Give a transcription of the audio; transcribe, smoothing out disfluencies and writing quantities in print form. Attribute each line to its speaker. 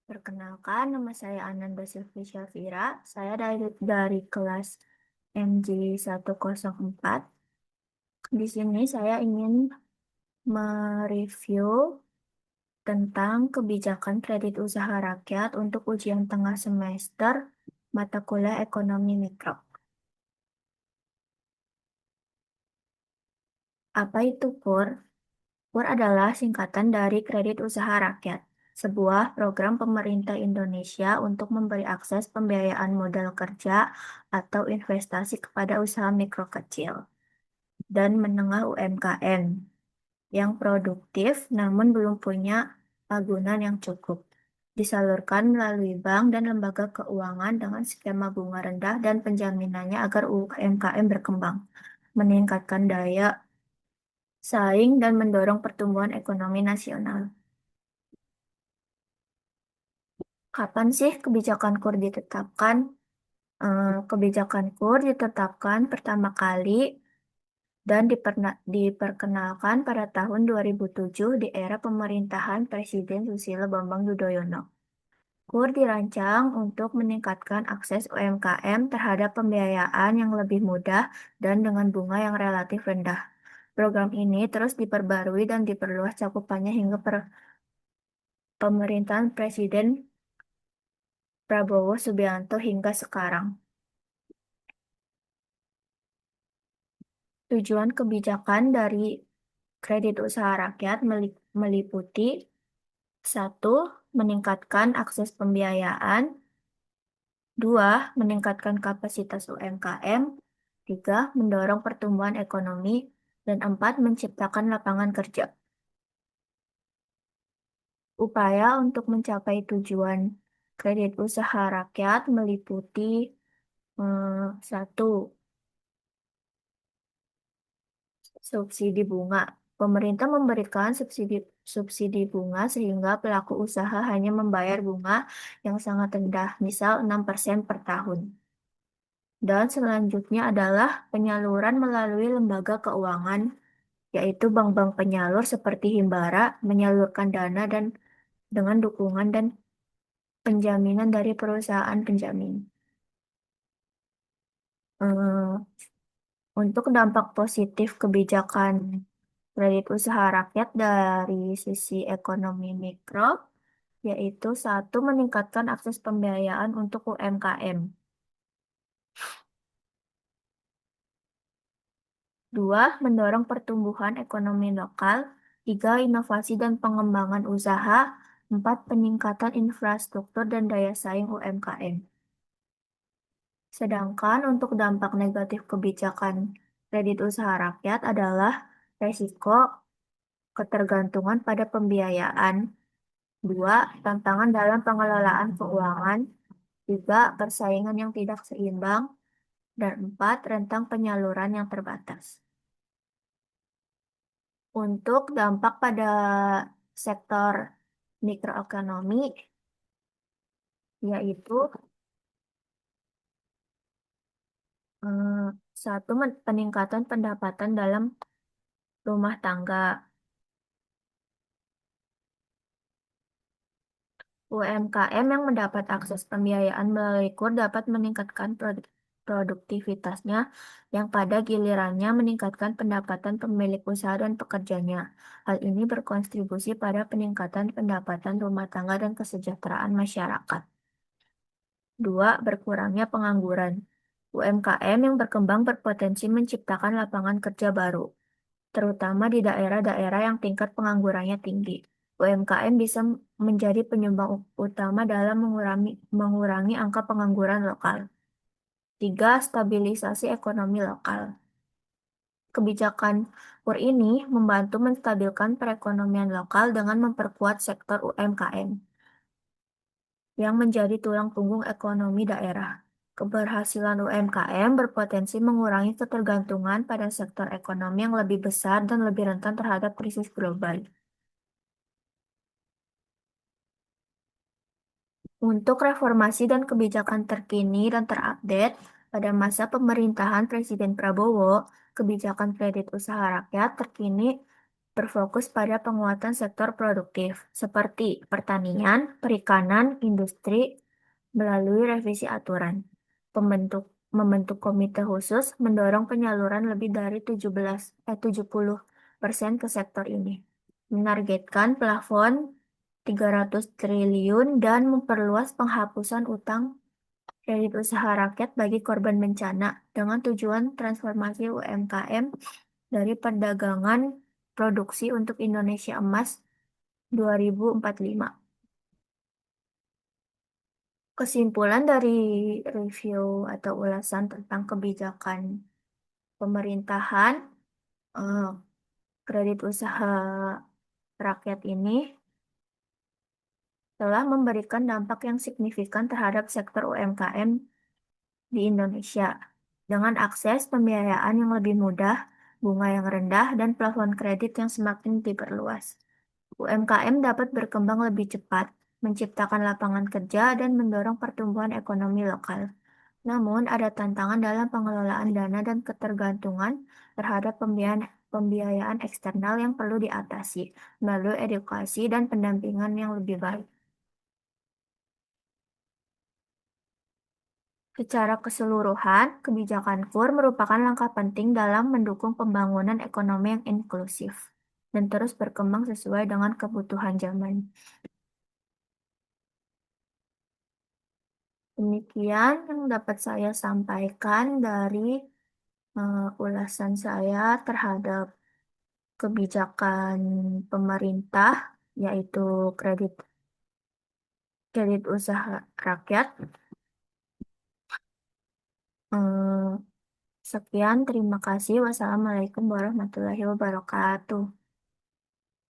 Speaker 1: Perkenalkan, nama saya Ananda Silvi Syafira. Saya dari kelas MJ 104. Di sini saya ingin mereview tentang kebijakan kredit usaha rakyat untuk ujian tengah semester mata kuliah ekonomi mikro. Apa itu KUR? KUR adalah singkatan dari Kredit Usaha Rakyat, sebuah program pemerintah Indonesia untuk memberi akses pembiayaan modal kerja atau investasi kepada usaha mikro kecil dan menengah UMKM yang produktif namun belum punya agunan yang cukup. Disalurkan melalui bank dan lembaga keuangan dengan skema bunga rendah dan penjaminannya agar UMKM berkembang, meningkatkan daya saing dan mendorong pertumbuhan ekonomi nasional. Kapan sih kebijakan KUR ditetapkan? Kebijakan KUR ditetapkan pertama kali dan diperkenalkan pada tahun 2007 di era pemerintahan Presiden Susilo Bambang Yudhoyono. KUR dirancang untuk meningkatkan akses UMKM terhadap pembiayaan yang lebih mudah dan dengan bunga yang relatif rendah. Program ini terus diperbarui dan diperluas cakupannya hingga pemerintahan Presiden Prabowo Subianto hingga sekarang. Tujuan kebijakan dari kredit usaha rakyat meliputi: satu, meningkatkan akses pembiayaan; dua, meningkatkan kapasitas UMKM; tiga, mendorong pertumbuhan ekonomi; dan empat, menciptakan lapangan kerja. Upaya untuk mencapai tujuan kredit usaha rakyat meliputi satu, subsidi bunga. Pemerintah memberikan subsidi bunga sehingga pelaku usaha hanya membayar bunga yang sangat rendah, misal 6% per tahun. Dan selanjutnya adalah penyaluran melalui lembaga keuangan, yaitu bank-bank penyalur seperti Himbara menyalurkan dana dan dengan dukungan dan penjaminan dari perusahaan penjamin. Eh, untuk dampak positif kebijakan kredit usaha rakyat dari sisi ekonomi mikro, yaitu satu, meningkatkan akses pembiayaan untuk UMKM. Dua, mendorong pertumbuhan ekonomi lokal. Tiga, inovasi dan pengembangan usaha. Empat, peningkatan infrastruktur dan daya saing UMKM. Sedangkan untuk dampak negatif kebijakan kredit usaha rakyat adalah resiko ketergantungan pada pembiayaan. Dua, tantangan dalam pengelolaan keuangan. Tiga, persaingan yang tidak seimbang. Dan empat, rentang penyaluran yang terbatas. Untuk dampak pada sektor mikroekonomi, yaitu eh, satu, peningkatan pendapatan dalam rumah tangga. UMKM yang mendapat akses pembiayaan melalui KUR dapat meningkatkan produktivitasnya, yang pada gilirannya meningkatkan pendapatan pemilik usaha dan pekerjanya. Hal ini berkontribusi pada peningkatan pendapatan rumah tangga dan kesejahteraan masyarakat. Dua, berkurangnya pengangguran. UMKM yang berkembang berpotensi menciptakan lapangan kerja baru, terutama di daerah-daerah yang tingkat penganggurannya tinggi. UMKM bisa menjadi penyumbang utama dalam mengurangi angka pengangguran lokal. Tiga, stabilisasi ekonomi lokal. Kebijakan KUR ini membantu menstabilkan perekonomian lokal dengan memperkuat sektor UMKM yang menjadi tulang punggung ekonomi daerah. Keberhasilan UMKM berpotensi mengurangi ketergantungan pada sektor ekonomi yang lebih besar dan lebih rentan terhadap krisis global. Untuk reformasi dan kebijakan terkini dan terupdate pada masa pemerintahan Presiden Prabowo, kebijakan kredit usaha rakyat terkini berfokus pada penguatan sektor produktif seperti pertanian, perikanan, industri melalui revisi aturan. Membentuk komite khusus mendorong penyaluran lebih dari 70% ke sektor ini. Menargetkan plafon 300 triliun dan memperluas penghapusan utang kredit usaha rakyat bagi korban bencana dengan tujuan transformasi UMKM dari perdagangan produksi untuk Indonesia Emas 2045. Kesimpulan dari review atau ulasan tentang kebijakan pemerintahan eh, kredit usaha rakyat ini telah memberikan dampak yang signifikan terhadap sektor UMKM di Indonesia dengan akses pembiayaan yang lebih mudah, bunga yang rendah, dan plafon kredit yang semakin diperluas. UMKM dapat berkembang lebih cepat, menciptakan lapangan kerja, dan mendorong pertumbuhan ekonomi lokal. Namun, ada tantangan dalam pengelolaan dana dan ketergantungan terhadap pembiayaan eksternal yang perlu diatasi melalui edukasi dan pendampingan yang lebih baik. Secara keseluruhan, kebijakan KUR merupakan langkah penting dalam mendukung pembangunan ekonomi yang inklusif dan terus berkembang sesuai dengan kebutuhan zaman. Demikian yang dapat saya sampaikan dari ulasan saya terhadap kebijakan pemerintah, yaitu kredit kredit usaha rakyat. Eh, Sekian, terima kasih. Wassalamualaikum warahmatullahi wabarakatuh.